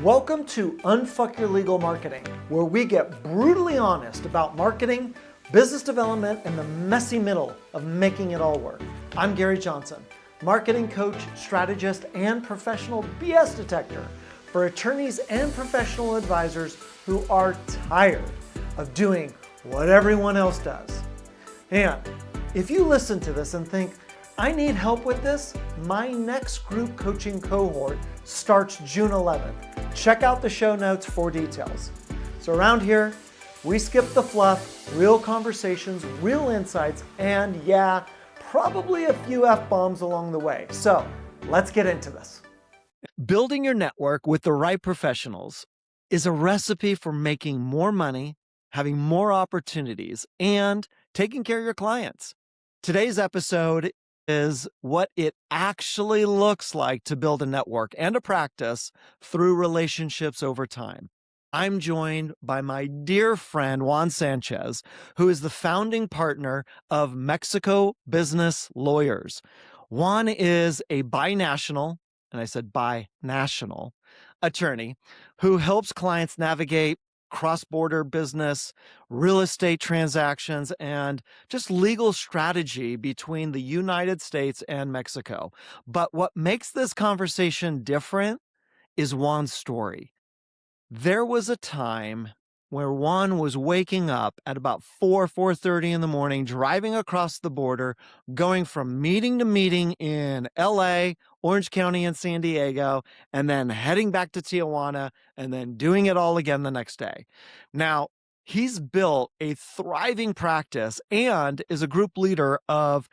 Welcome to Unfuck Your Legal Marketing, where we get brutally honest about marketing, business development, and the messy middle of making it all work. I'm Gary Johnson, marketing coach, strategist, and professional BS detector for attorneys and professional advisors who are tired of doing what everyone else does. And if you listen to this and think, I need help with this, my next group coaching cohort starts June 11th. Check out the show notes for details. So around here, we skip the fluff, real conversations, real insights, and yeah, probably a few F-bombs along the way. So let's get into this. Building your network with the right professionals is a recipe for making more money, having more opportunities, and taking care of your clients. Today's episode is what it actually looks like to build a network and a practice through relationships over time. I'm joined by my dear friend, Juan Sanchez, who is the founding partner of Mexico Business Lawyers. Juan is a binational, and I said binational, attorney who helps clients navigate cross-border business, real estate transactions, and just legal strategy between the United States and Mexico. But what makes this conversation different is Juan's story. There was a time where Juan was waking up at about 4:30 in the morning, driving across the border, going from meeting to meeting in LA, Orange County, and San Diego, and then heading back to Tijuana, and then doing it all again the next day. Now, he's built a thriving practice and is a group leader of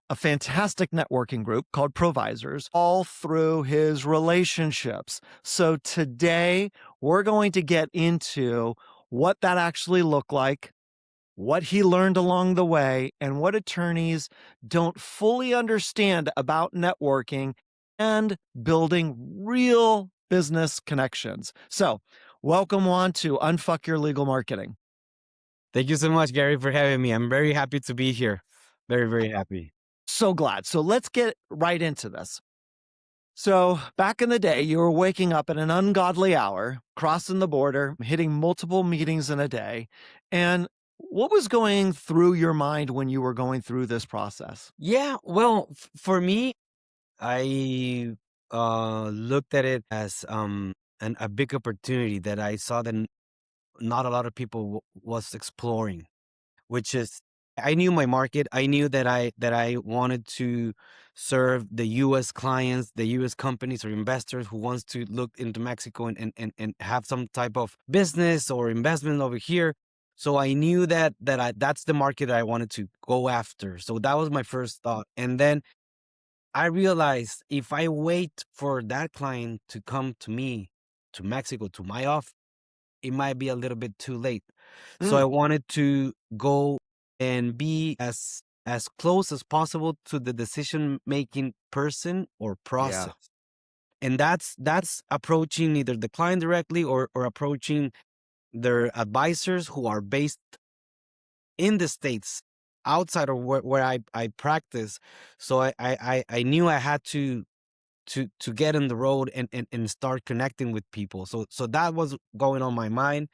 a fantastic networking group called Provisors, all through his relationships. So today we're going to get into what that actually looked like, what he learned along the way, and what attorneys don't fully understand about networking and building real business connections. So welcome on to Unfuck Your Legal Marketing. Thank you so much, Gary, for having me. I'm very happy to be here. Very, very happy. So glad. So let's get right into this. So back in the day, you were waking up at an ungodly hour, crossing the border, hitting multiple meetings in a day. And what was going through your mind when you were going through this process? Yeah, well, for me, I looked at it as a big opportunity that I saw that not a lot of people was exploring, which is I knew my market. I knew that I wanted to serve the U.S. clients, the U.S. companies or investors who wants to look into Mexico and have some type of business or investment over here. So I knew that's the market I wanted to go after. So that was my first thought. And then I realized if I wait for that client to come to me, to Mexico, to my office, it might be a little bit too late. So I wanted to go and be as close as possible to the decision making person or process. And that's approaching either the client directly or approaching their advisors who are based in the States outside of where I practice. So I knew I had to get on the road and start connecting with people. So that was going on my mind.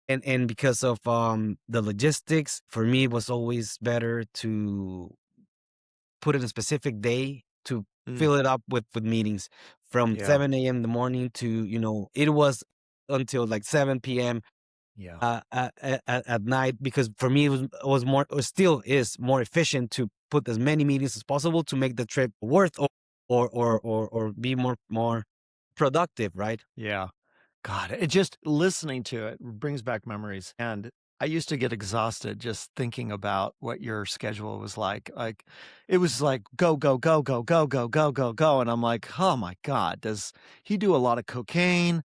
And because of the logistics, for me, it was always better to put in a specific day to fill it up with meetings from 7 a.m. in the morning to, it was until like 7 p.m. At night, because for me, it was more, or still is more efficient to put as many meetings as possible to make the trip worth or be more productive, right? Yeah. God, it just listening to it brings back memories. And I used to get exhausted just thinking about what your schedule was like. Like it was like go, go, go, go, go, go, go, go, go. And I'm like, oh my God, does he do a lot of cocaine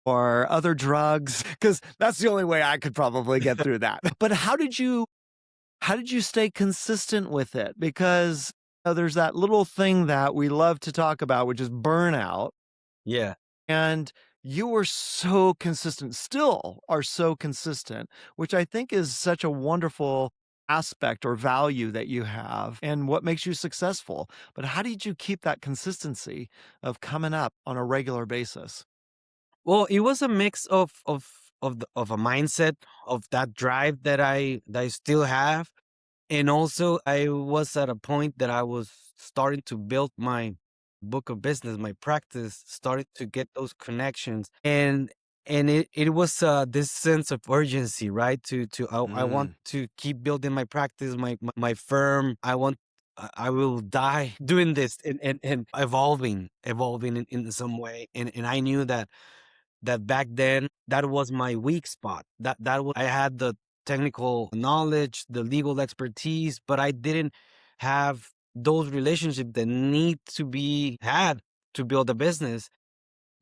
or other drugs? Because that's the only way I could probably get through that. But how did you stay consistent with it? Because there's that little thing that we love to talk about, which is burnout. Yeah. And you were so consistent, still are so consistent, which I think is such a wonderful aspect or value that you have and what makes you successful. But how did you keep that consistency of coming up on a regular basis? Well, it was a mix of a mindset of that drive that I still have. And also, I was at a point that I was starting to build my book of business, my practice, started to get those connections, and it was this sense of urgency, right? I want Mm, to keep building my practice, my firm. I will die doing this and evolving in some way, and I knew that back then that was my weak spot. I had the technical knowledge, the legal expertise, but I didn't have those relationships that need to be had to build a business.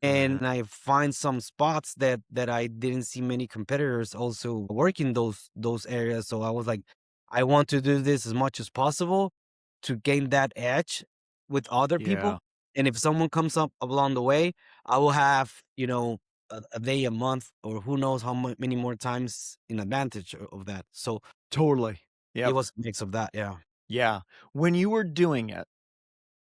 yeah. And I find some spots that I didn't see many competitors also working those areas. So I was like, I want to do this as much as possible to gain that edge with other people. Yeah. And if someone comes up along the way, I will have, a day, a month, or who knows how many more times in advantage of that. So Totally. it Yep. was a mix of that. Yeah. Yeah. When you were doing it,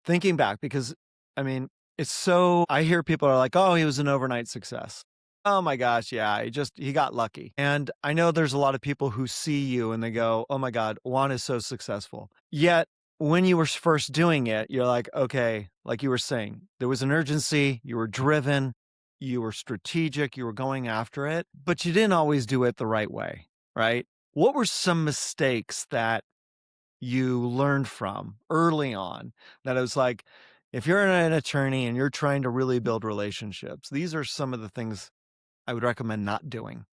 thinking back, because I mean, it's so I hear people are like, "Oh, he was an overnight success." Oh my gosh, yeah, he got lucky. And I know there's a lot of people who see you and they go, "Oh my god, Juan is so successful." Yet, when you were first doing it, you're like, "Okay," like you were saying, there was an urgency, you were driven, you were strategic, you were going after it, but you didn't always do it the right way, right? What were some mistakes that you learned from early on that it was like, if you're an attorney and you're trying to really build relationships, these are some of the things I would recommend not doing,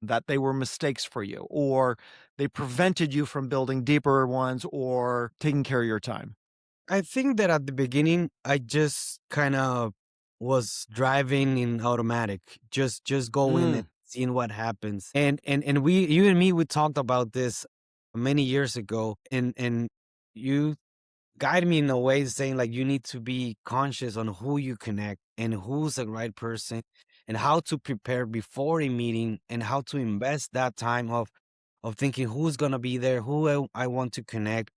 that they were mistakes for you or they prevented you from building deeper ones or taking care of your time? I think that at the beginning, I just kind of was driving in automatic, just going and Mm, seeing what happens. And you and me, we talked about this many years ago, and you guide me in a way saying like you need to be conscious on who you connect and who's the right person and how to prepare before a meeting and how to invest that time of thinking who's gonna be there, who I want to connect,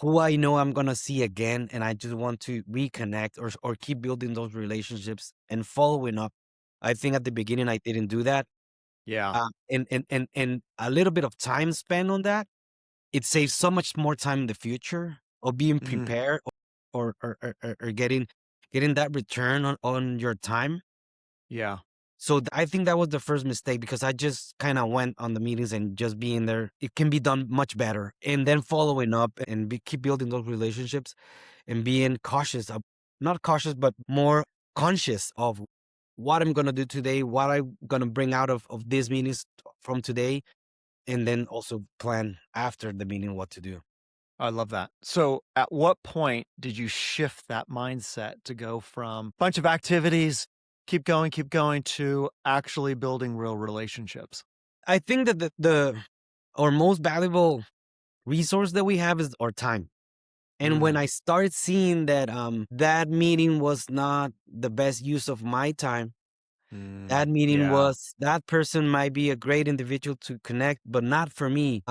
who I know I'm gonna see again, and I just want to reconnect or keep building those relationships and following up. I think at the beginning I didn't do that, yeah. and a little bit of time spent on that, it saves so much more time in the future of being Mhm. prepared or getting that return on your time. Yeah. So I think that was the first mistake because I just kind of went on the meetings and just being there. It can be done much better, and then following up and keep building those relationships and being cautious of, not cautious, but more conscious of what I'm gonna do today, what I'm gonna bring out of these meetings from today, and then also plan after the meeting what to do. I love that. So, at what point did you shift that mindset to go from bunch of activities, keep going to actually building real relationships? I think that the our most valuable resource that we have is our time. And when Mm, I started seeing that that meeting was not the best use of my time, that meeting yeah, was that person might be a great individual to connect, but not for me.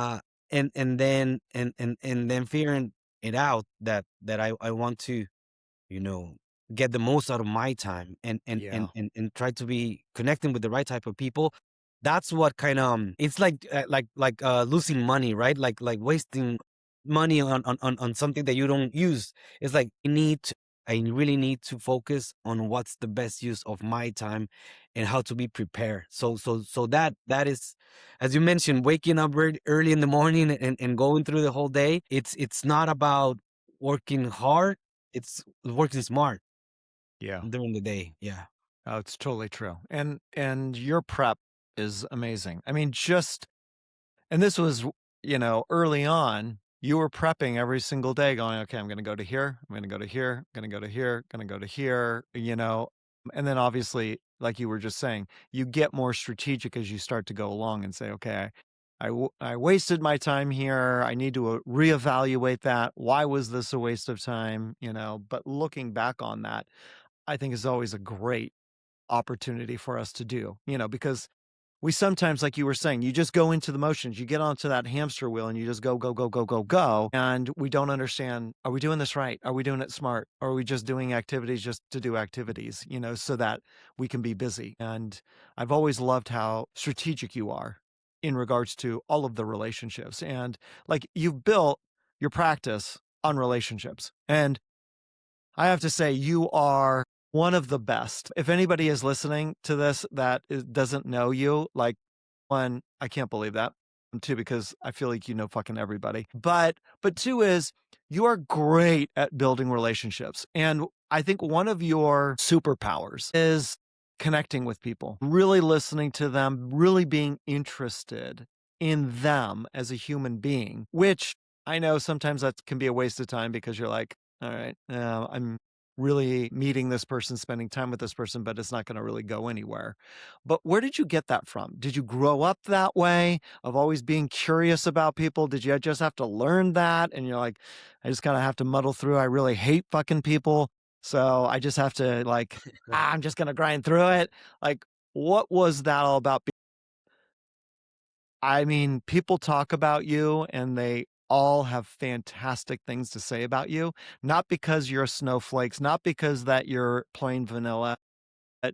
And then figuring it out that I want to you know, get the most out of my time yeah. and try to be connecting with the right type of people. That's what kind of it's like losing money, right? Like wasting money on something that you don't use. It's like I really need to focus on what's the best use of my time and how to be prepared. So that is, as you mentioned, waking up early in the morning and going through the whole day. It's not about working hard, it's working smart Yeah. during the day, yeah. Oh, it's totally true. And your prep is amazing. I mean, just and this was, early on, you were prepping every single day going, "Okay, I'm gonna go to here, I'm gonna go to here, I'm gonna go to here, gonna go to here," and then obviously, like you were just saying, you get more strategic as you start to go along and say, "Okay, I wasted my time here. I need to reevaluate that. Why was this a waste of time?" But looking back on that, I think is always a great opportunity for us to do, because we sometimes, like you were saying, you just go into the motions. You get onto that hamster wheel and you just go, go, go, go, go, go. And we don't understand, are we doing this right? Are we doing it smart? Or are we just doing activities just to do activities, so that we can be busy? And I've always loved how strategic you are in regards to all of the relationships. And like you've built your practice on relationships. And I have to say, you are one of the best. If anybody is listening to this that doesn't know you, like, one, I can't believe that. And two, because I feel like you know fucking everybody. But two is you are great at building relationships. And I think one of your superpowers is connecting with people, really listening to them, really being interested in them as a human being, which I know sometimes that can be a waste of time because you're like, all right, I'm really meeting this person, spending time with this person, but it's not going to really go anywhere. But where did you get that from? Did you grow up that way of always being curious about people? Did you just have to learn that? And you're like, I just kind of have to muddle through. I really hate fucking people. So I just have to like, I'm just going to grind through it. Like, what was that all about? I mean, people talk about you and they all have fantastic things to say about you, not because you're snowflakes, not because that you're plain vanilla, but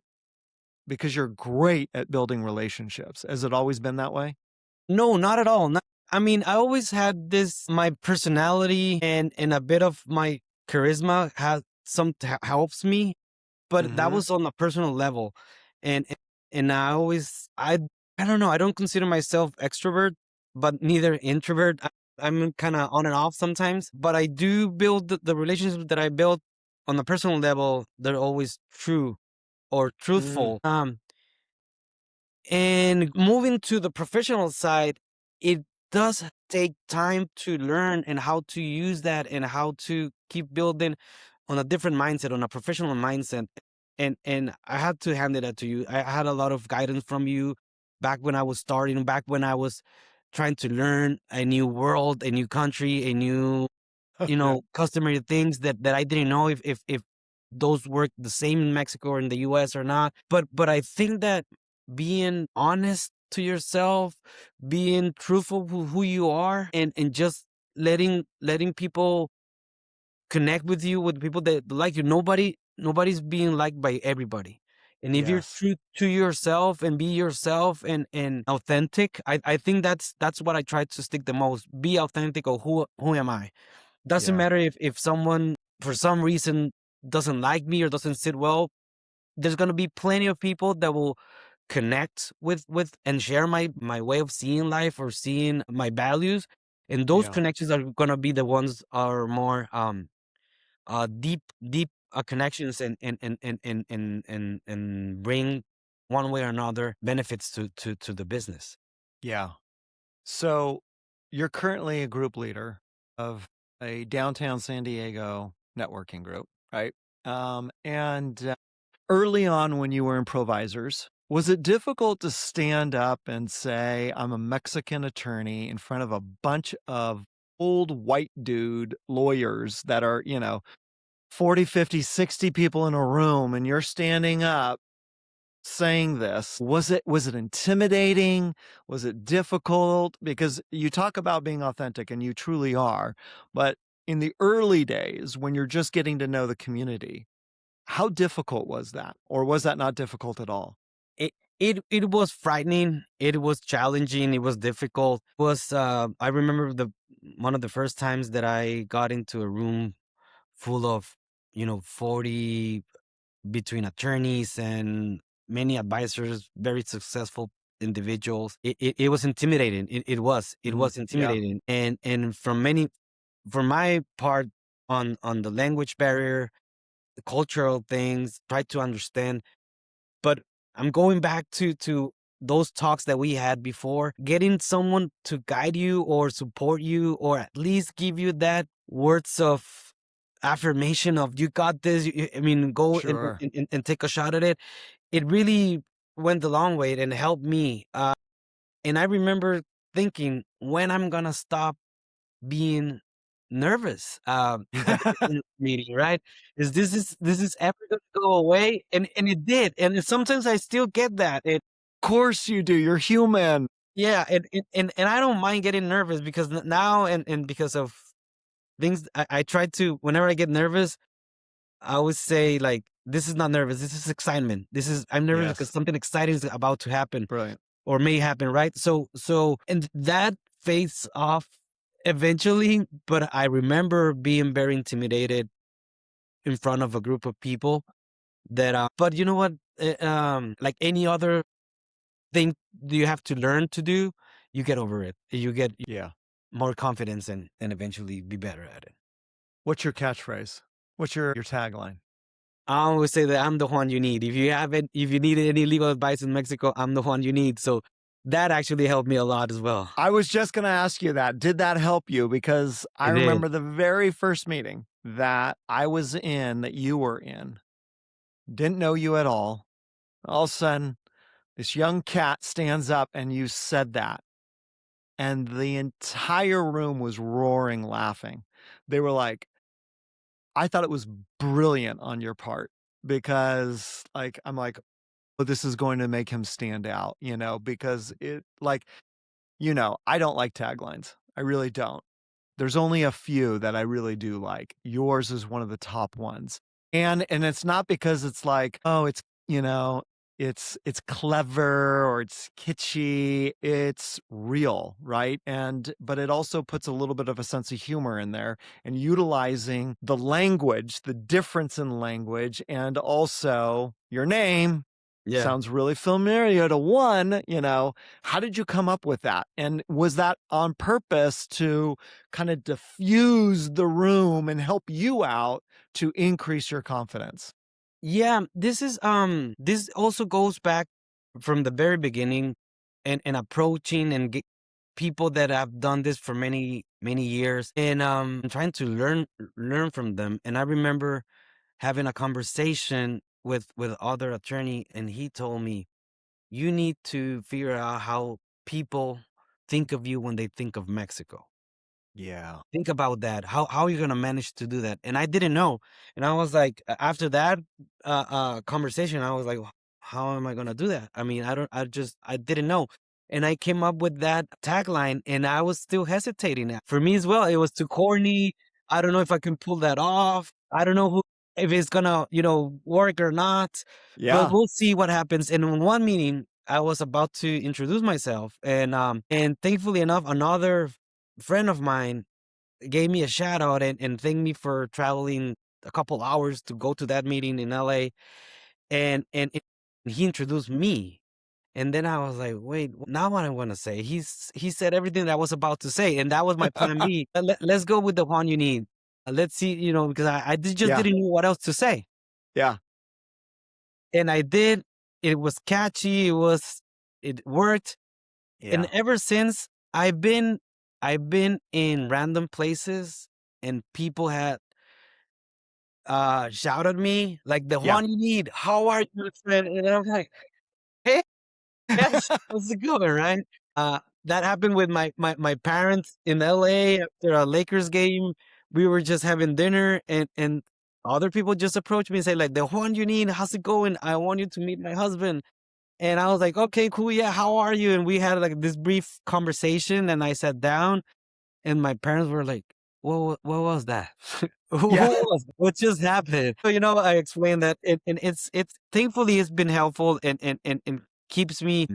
because you're great at building relationships. Has it always been that way? No, not at all. I mean, I always had my personality and a bit of my charisma helps me, but that Mhm. was on a personal level. And I don't know, I don't consider myself extrovert, but neither introvert. I'm kind of on and off sometimes, but I do build the relationships that I build on a personal level. They're always true or Mm. truthful. And moving to the professional side, it does take time to learn and how to use that and how to keep building on a different mindset, on a professional mindset. And I had to hand it to you. I had a lot of guidance from you back when I was starting, back when I was trying to learn a new world, a new country, a new Yeah. customary things that I didn't know if those work the same in Mexico or in the US or not. But I think that being honest to yourself, being truthful with who you are, and just letting people connect with you, with people that like you. Nobody's being liked by everybody. And if you're Yes. true to yourself and be yourself and authentic, I think that's what I try to stick the most. Be authentic, or who am I? Doesn't Yeah. matter if someone for some reason doesn't like me or doesn't sit well. There's gonna be plenty of people that will connect with and share my way of seeing life or seeing my values, and those Yeah. connections are gonna be the ones are more deep connections and bring one way or another benefits to the business. Yeah. So you're currently a group leader of a downtown San Diego networking group, right? And early on when you were improvisers, was it difficult to stand up and say, I'm a Mexican attorney in front of a bunch of old white dude lawyers that are, 40, 50, 60 people in a room and you're standing up saying this? Was it intimidating? Was it difficult? Because you talk about being authentic and you truly are, but in the early days when you're just getting to know the community, how difficult was that? Or was that not difficult at all? It was frightening, it was challenging, it was difficult. I remember the one of the first times that I got into a room full of 40 between attorneys and many advisors, very successful individuals. It was intimidating. It Mhm. was Yeah. intimidating. And from my part, on the language barrier, the cultural things, try to understand. But I'm going back to those talks that we had before, getting someone to guide you or support you, or at least give you that words of affirmation of you got this. I mean, go Sure. and take a shot at it. It really went a long way and helped me. And I remember thinking, when I'm gonna stop being nervous at the business meeting, right? Is this is ever gonna go away? And it did. And sometimes I still get that. course you do. You're human. Yeah, and I don't mind getting nervous because now and because of things I try to whenever I get nervous, I always say like this is not nervous, this is excitement. I'm nervous because Yes. something exciting is about to happen Brilliant. or may happen, right? So and that fades off eventually, but I remember being very intimidated in front of a group of people that but you know what? Like any other thing you have to learn to do, you get over it. You get Yeah. more confidence and eventually be better at it. What's your catchphrase? What's your tagline? I always say that I'm the one you need. If you need any legal advice in Mexico, I'm the one you need. So that actually helped me a lot as well. I was just going to ask you that. Did that help you? Because I It did. remember the very first meeting that I was in, that you were in, didn't know you at all. All of a sudden, this young cat stands up and you said that. And the entire room was roaring laughing. They were like, I thought it was brilliant on your part because like, I'm like, oh, this is going to make him stand out, because it like, I don't like taglines. I really don't. There's only a few that I really do like. Yours is one of the top ones. And it's not because it's like, oh, it's clever or it's kitschy. It's real, right? But it also puts a little bit of a sense of humor in there and utilizing the language, the difference in language, and also your name. Yeah. Sounds really familiar to one, how did you come up with that? And was that on purpose to kind of diffuse the room and help you out to increase your confidence? Yeah, this also goes back from the very beginning and approaching and people that have done this for many many years and trying to learn from them. And I remember having a conversation with other attorney and he told me you need to figure out how people think of you when they think of Mexico. Yeah. Think about that. How are you gonna manage to do that? And I didn't know. And I was like, after that conversation, I was like, how am I gonna do that? I mean, I didn't know. And I came up with that tagline, and I was still hesitating. For me as well, it was too corny. I don't know if I can pull that off. I don't know if it's gonna, work or not. Yeah. But we'll see what happens. And in one meeting, I was about to introduce myself, and thankfully enough, another friend of mine gave me a shout out and thanked me for traveling a couple hours to go to that meeting in LA. And he introduced me. And then I was like, wait, now what I want to say? He said everything that I was about to say. And that was my plan B. Let's go with the one you need. Let's see, because I just Yeah. didn't know what else to say. Yeah. And I did. It was catchy. It worked. Yeah. And ever since I've been in random places and people had shouted me like the Yeah. one you need. How are you, friend? And I'm like, hey, yes, how's it going, right? That happened with my parents in LA after a Lakers game. We were just having dinner and other people just approached me and say like the one you need, how's it going? I want you to meet my husband. And I was like, okay, cool. Yeah. How are you? And we had like this brief conversation and I sat down and my parents were like, what was that? Yeah. What just happened? So, I explained that and it's thankfully it's been helpful and keeps me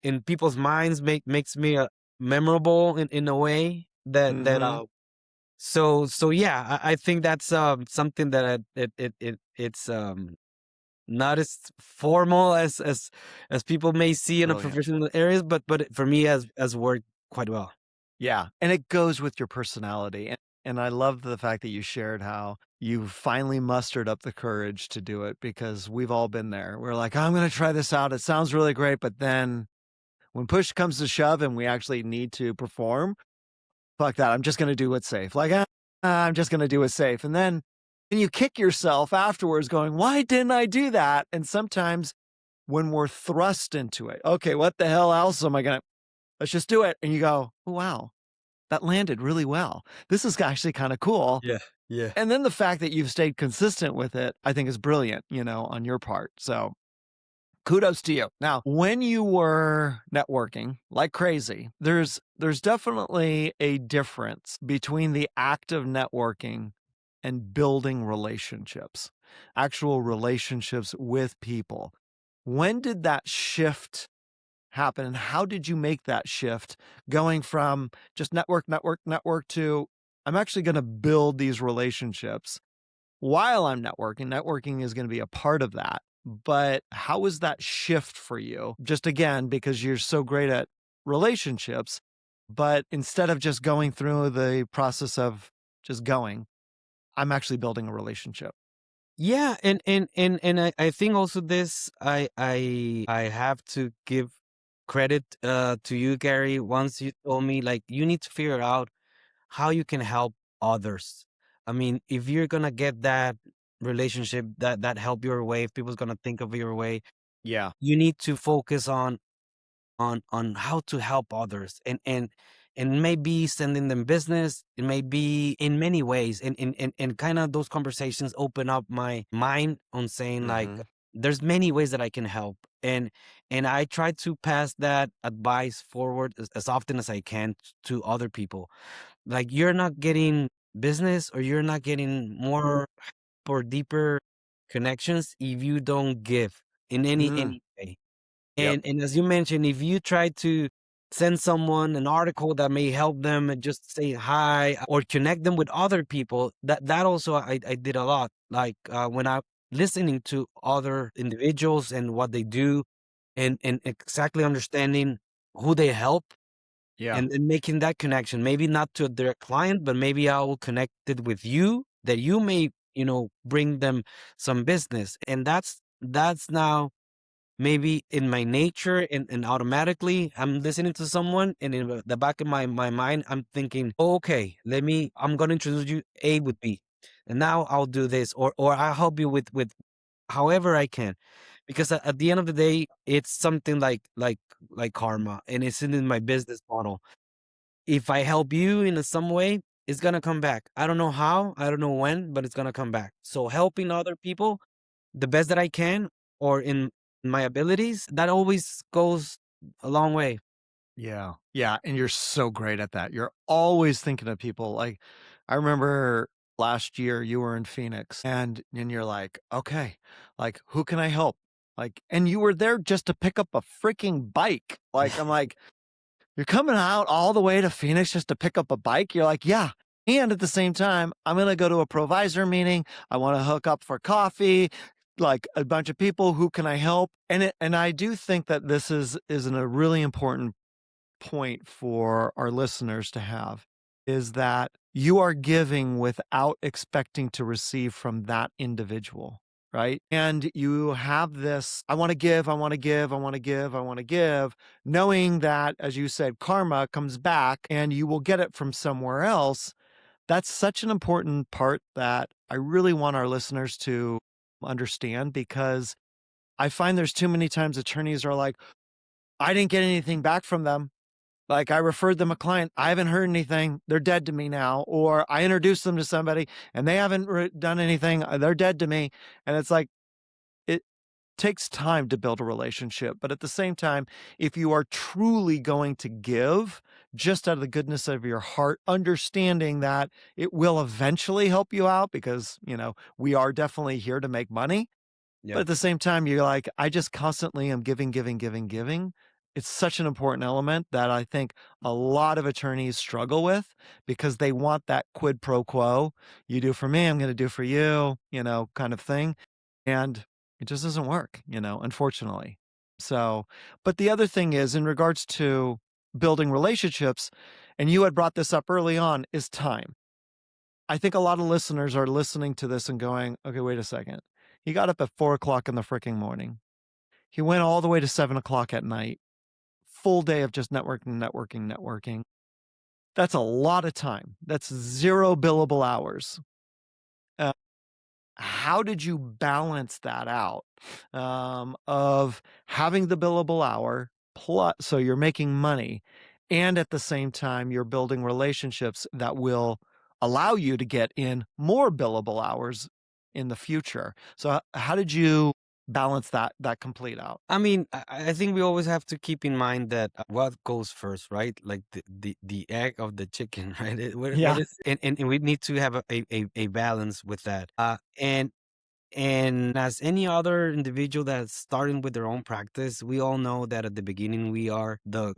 in people's minds, makes me memorable in a way that so yeah, I think that's something that it's not as formal as people may see in a Brilliant. professional areas, but for me has worked quite well. Yeah. And it goes with your personality. And I love the fact that you shared how you finally mustered up the courage to do it because we've all been there. We're like, I'm going to try this out. It sounds really great. But then when push comes to shove and we actually need to perform, fuck that. I'm just going to do what's safe. Like, I'm just going to do what's safe. And then you kick yourself afterwards going, why didn't I do that? And sometimes when we're thrust into it, okay, what the hell else am I going to, let's just do it. And you go, oh, wow, that landed really well. This is actually kind of cool. Yeah. Yeah. And then the fact that you've stayed consistent with it, I think is brilliant, on your part. So kudos to you. Now, when you were networking like crazy, there's definitely a difference between the act of networking and building relationships, actual relationships with people. When did that shift happen, and how did you make that shift going from just network to I'm actually going to build these relationships while I'm networking? Networking is going to be a part of that. But how was that shift for you? Just again, because you're so great at relationships, but instead of just going through the process of just going, I'm actually building a relationship. Yeah, and I think also this I have to give credit to you, Gary. Once you told me like you need to figure out how you can help others. I mean, if you're gonna get that relationship that help your way, if people's gonna think of your way, Yeah. you need to focus on how to help others, and maybe sending them business. It may be in many ways, and kind of those conversations open up my mind on saying like Mhm. there's many ways that I can help, and I try to pass that advice forward as often as I can to other people. Like you're not getting business, or you're not getting more or deeper connections if you don't give in Mm. any way. Yep. And as you mentioned, if you try to send someone an article that may help them and just say hi or connect them with other people, that also I did a lot. Like when I listening to other individuals and what they do, and exactly understanding who they help, Yeah. and making that connection. Maybe not to their client, but maybe I will connect it with you, that you may, bring them some business. And that's now maybe in my nature, and automatically I'm listening to someone, and in the back of my mind I'm thinking, "Oh, okay, I'm going to introduce you A with B, and now I'll do this, or I'll help you with however I can," because at the end of the day it's something like karma, and it's in my business model. If I help you in some way, it's going to come back. I don't know how, I don't know when, but it's going to come back. So helping other people the best that I can, or in my abilities, that always goes a long way. Yeah. Yeah. And you're so great at that. You're always thinking of people. Like, I remember last year you were in Phoenix and you're like, okay, like, who can I help? Like, and you were there just to pick up a freaking bike. Like, I'm like, you're coming out all the way to Phoenix just to pick up a bike? You're like, yeah. And at the same time, I'm going to go to a provisor meeting. I want to hook up for coffee, like a bunch of people. Who can I help? And I do think that this is a really important point for our listeners to have, is that you are giving without expecting to receive from that individual, right? And you have this, I want to give, I want to give, I want to give, I want to give, knowing that, as you said, karma comes back and you will get it from somewhere else. That's such an important part that I really want our listeners to understand, because I find there's too many times attorneys are like, I didn't get anything back from them. Like, I referred them a client, I haven't heard anything, they're dead to me now. Or I introduced them to somebody and they haven't done anything, they're dead to me. And it's like, it takes time to build a relationship. But at the same time, if you are truly going to give just out of the goodness of your heart, understanding that it will eventually help you out, because, we are definitely here to make money. But Yeah. at the same time, you're like, I just constantly am giving, giving, giving, giving. It's such an important element that I think a lot of attorneys struggle with, because they want that quid pro quo. You do for me, I'm going to do for you, kind of thing. And it just doesn't work, unfortunately. So, but the other thing is, in regards to building relationships, and you had brought this up early on, is time. I think a lot of listeners are listening to this and going, okay, wait a second. He got up at 4 o'clock in the freaking morning. He went all the way to 7 o'clock at night. Full day of just networking, networking, networking. That's a lot of time. That's 0 billable hours. Uh, how did you balance that out, of having the billable hour plus, so you're making money, and at the same time you're building relationships that will allow you to get in more billable hours in the future? So how did you balance that complete out? I mean, I think we always have to keep in mind that what goes first, right? Like the egg of the chicken, right? What Yeah. is and we need to have a balance with that. And as any other individual that's starting with their own practice, we all know that at the beginning we are the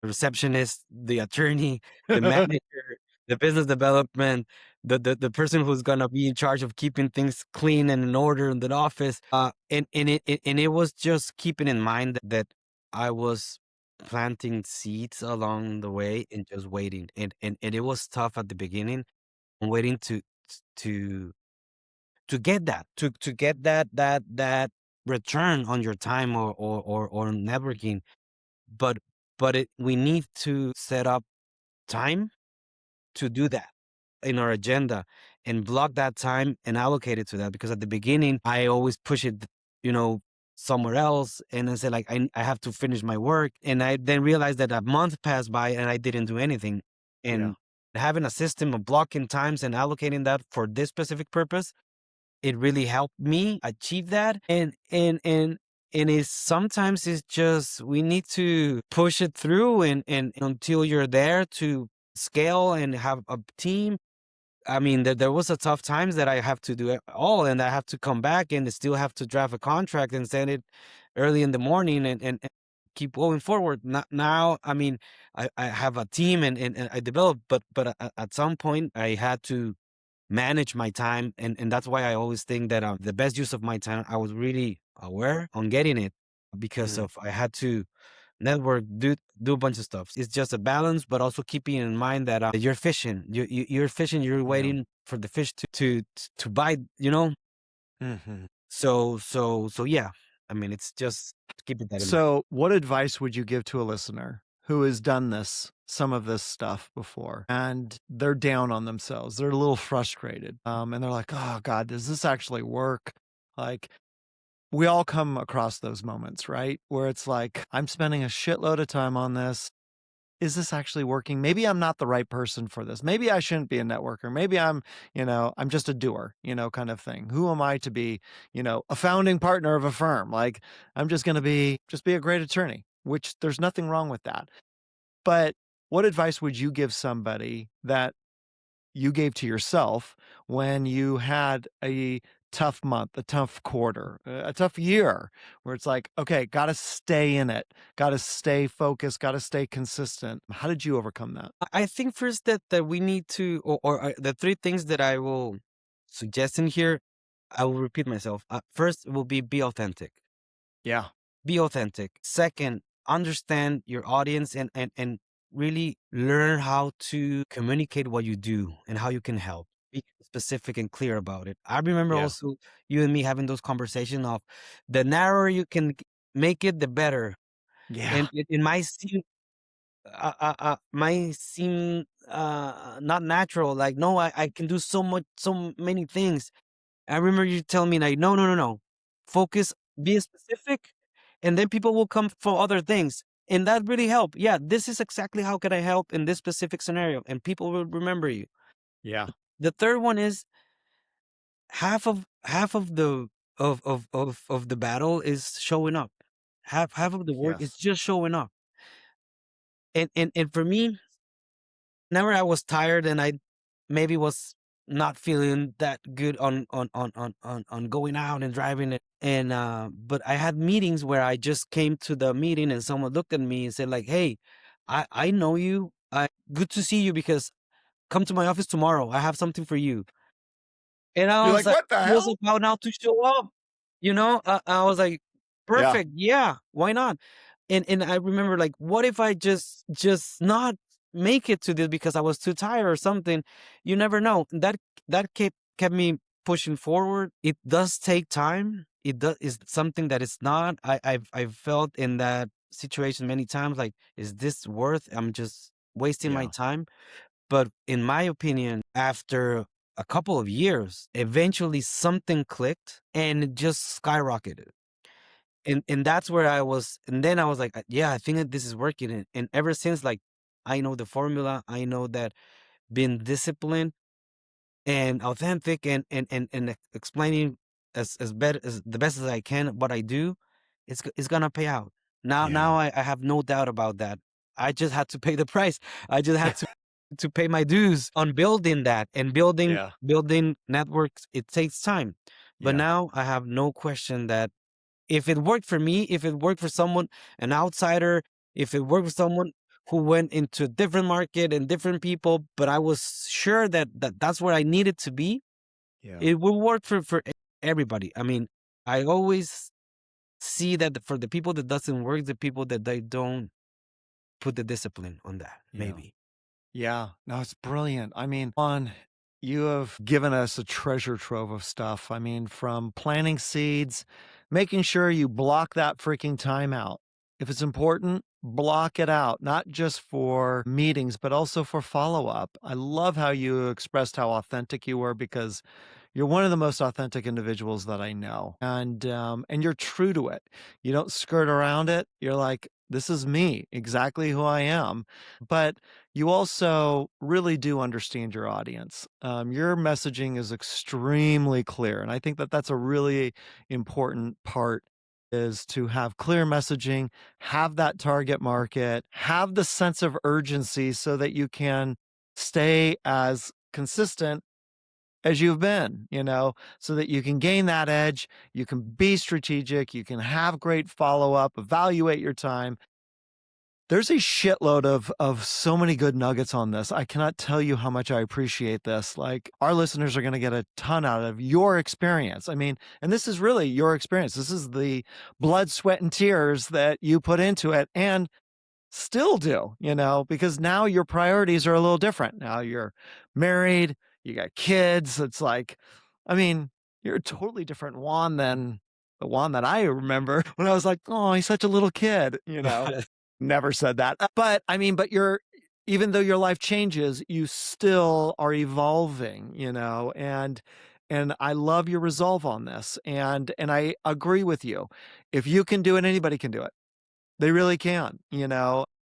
receptionist, the attorney, the manager, the business development, the person who's gonna be in charge of keeping things clean and in order in the office. And it was just keeping in mind that I was planting seeds along the way and just waiting. And it was tough at the beginning, waiting to to get that to get that return on your time or networking. But we need to set up time to do that in our agenda and block that time and allocate it to that, because at the beginning I always push it, you know, somewhere else, and I say like I have to finish my work, and I then realized that a month passed by and I didn't do anything. Yeah. And having a system of blocking times and allocating that for this specific purpose, it really helped me achieve that. And it's sometimes it's just we need to push it through and until you're there to scale and have a team. I mean, there was a tough times that I have to do it all, and I have to come back and still have to draft a contract and send it early in the morning and keep going forward. Not now, I mean, I have a team and I developed, but at some point I had to manage my time, and that's why I always think that the best use of my time, I was really aware on getting it, because Mm. of I had to network, do a bunch of stuff. It's just a balance, but also keeping in mind that you're fishing, you're fishing, you're Yeah. waiting for the fish to bite, you know. Hmm. So yeah, I mean, it's just keeping that in mind. So, what advice would you give to a listener who has done some of this stuff before, and they're down on themselves? They're a little frustrated. And they're like, oh God, does this actually work? Like, we all come across those moments, right? Where it's like, I'm spending a shitload of time on this. Is this actually working? Maybe I'm not the right person for this. Maybe I shouldn't be a networker. Maybe I'm just a doer, kind of thing. Who am I to be, a founding partner of a firm? Like, I'm just going to be a great attorney, which there's nothing wrong with that. But what advice would you give somebody that you gave to yourself when you had a tough month, a tough quarter, a tough year, where it's like, okay, got to stay in it, got to stay focused, got to stay consistent? How did you overcome that? I think first that we need to, or the three things that I will suggest in here, I will repeat myself. First will be authentic. Yeah. Be authentic. Second, understand your audience and really learn how to communicate what you do and how you can help. Be specific and clear about it. I remember Yeah. also you and me having those conversations of the narrower you can make it, the better. Yeah. And it might seem not natural. Like, no, I can do so many things. I remember you telling me like, no, no, no, no. Focus, be specific, and then people will come for other things. And that really helped. Yeah, this is exactly how can I help in this specific scenario, and people will remember you. Yeah. The third one is half of the battle is showing up. Half of the work is Yes. just showing up. And for me, whenever I was tired and I maybe was not feeling that good on going out and driving it, and but I had meetings where I just came to the meeting and someone looked at me and said like, hey, I know you, I good to see you, because come to my office tomorrow, I have something for you. And I You're was like, like, what the it was hell? about now to show up, you know. I was like, Yeah. perfect, yeah, why not? And I remember like, what if I just not make it to this because I was too tired or something? You never know. That kept me pushing forward. It does take time. It does is something that it's not. I've felt in that situation many times. Like, is this worth? I'm just wasting my Yeah. time. But in my opinion, after a couple of years, eventually something clicked and it just skyrocketed. And that's where I was. And then I was like, yeah, I think that this is working. And ever since, like, I know the formula. I know that being disciplined and authentic and explaining as the best as I can, what I do, it's gonna pay out. Now, Yeah. I have no doubt about that. I just had to pay the price. I just had to pay my dues on building that, and Yeah. building networks. It takes time, but Yeah. now I have no question that if it worked for me, if it worked for someone, an outsider, if it worked for someone who went into a different market and different people, but I was sure that, that's where I needed to be, Yeah. it will work for everybody. I mean, I always see that for the people that doesn't work, the people that they don't put the discipline on that, Yeah. maybe. Yeah. No, it's brilliant. I mean, Juan, you have given us a treasure trove of stuff. I mean, from planting seeds, making sure you block that freaking time out. If it's important, block it out, not just for meetings, but also for follow up. I love how you expressed how authentic you were because you're one of the most authentic individuals that I know, and you're true to it. You don't skirt around it. You're like, this is me, exactly who I am. But you also really do understand your audience. Your messaging is extremely clear, and I think that that's a really important part is to have clear messaging, have that target market, have the sense of urgency so that you can stay as consistent as you've been, so that you can gain that edge, you can be strategic, you can have great follow-up, evaluate your time. There's a shitload of so many good nuggets on this. I cannot tell you how much I appreciate this. Like, our listeners are gonna get a ton out of your experience. I mean, and this is really your experience. This is the blood, sweat, and tears that you put into it, and still do, because now your priorities are a little different. Now you're married, you got kids. It's like, I mean, you're a totally different Juan than the Juan that I remember when I was like, oh, he's such a little kid, Never said that. But I mean, even though your life changes, you still are evolving, and I love your resolve on this. And I agree with you. If you can do it, anybody can do it. They really can,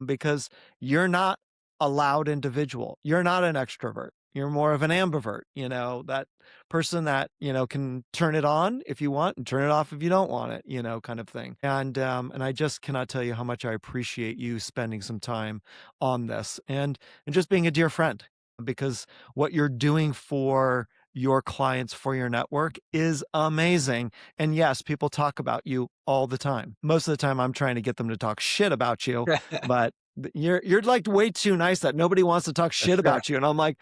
because you're not a loud individual. You're not an extrovert. You're more of an ambivert, that person that, can turn it on if you want and turn it off if you don't want it, kind of thing. And I just cannot tell you how much I appreciate you spending some time on this and just being a dear friend, because what you're doing for your clients, for your network is amazing. And yes, people talk about you all the time. Most of the time I'm trying to get them to talk shit about you, but you're like way too nice that nobody wants to talk shit about you. And I'm like,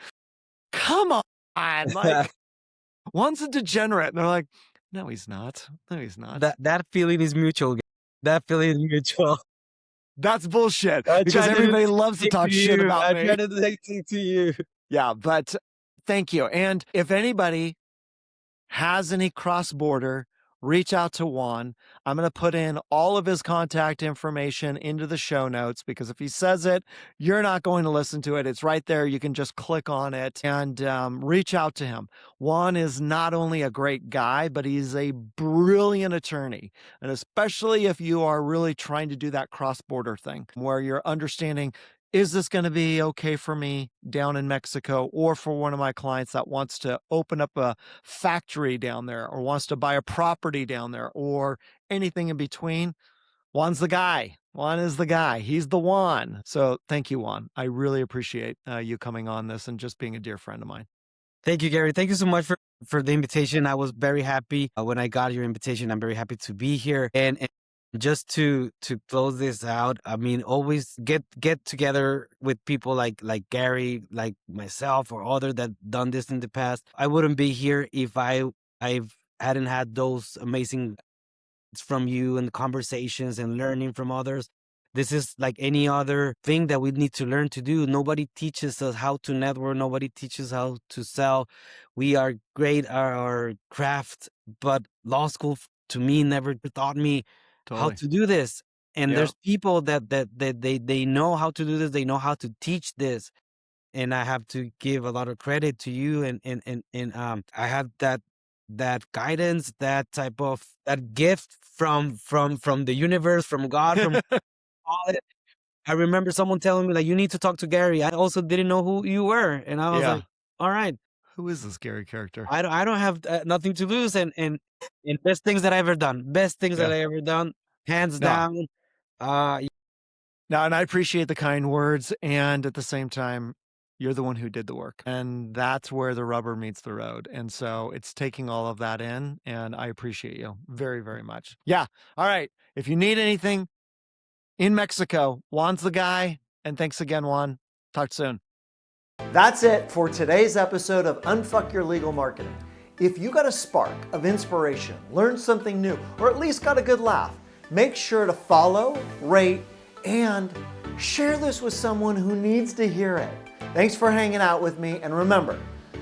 come on, like, Juan's a degenerate. And they're like, no, he's not. No, he's not. That feeling is mutual. That feeling is mutual. That's bullshit I because try to everybody do the loves to same talk to shit you. about I me. try to do the same thing to you. Yeah, but thank you. And if anybody has any cross-border, reach out to Juan. I'm going to put in all of his contact information into the show notes because if he says it, you're not going to listen to it. It's right there. You can just click on it and reach out to him. Juan is not only a great guy, but he's a brilliant attorney. And especially if you are really trying to do that cross-border thing where you're understanding, is this going to be okay for me down in Mexico or for one of my clients that wants to open up a factory down there or wants to buy a property down there or anything in between? Juan's the guy. Juan is the guy. He's the Juan. So thank you, Juan. I really appreciate you coming on this and just being a dear friend of mine. Thank you, Gary. Thank you so much for the invitation. I was very happy when I got your invitation. I'm very happy to be here. And just to close this out, I mean, always get together with people like Gary, like myself or other that done this in the past. I wouldn't be here if I hadn't had those amazing from you and conversations and learning from others. This is like any other thing that we need to learn to do. Nobody teaches us how to network. Nobody teaches how to sell. We are great at our craft, but law school to me never taught me how Totally. to do this. And Yeah. there's people that they know how to do this. They know how to teach this. And I have to give a lot of credit to you. And I have that guidance, that type of that gift from the universe, from God, from all it. I remember someone telling me like, you need to talk to Gary. I also didn't know who you were, and I was Yeah. like, all right. Who is this Gary character? I don't have nothing to lose, and best things that I ever done. Best things that Yeah. I ever done, hands No. down. No, and I appreciate the kind words, and at the same time, you're the one who did the work, and that's where the rubber meets the road. And so it's taking all of that in, and I appreciate you very, very much. Yeah. All right. If you need anything in Mexico, Juan's the guy. And thanks again, Juan. Talk soon. That's it for today's episode of Unfuck Your Legal Marketing. If you got a spark of inspiration, learned something new, or at least got a good laugh, make sure to follow, rate, and share this with someone who needs to hear it. Thanks for hanging out with me, and remember,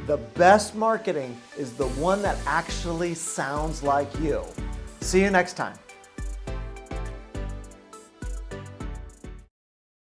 the best marketing is the one that actually sounds like you. See you next time.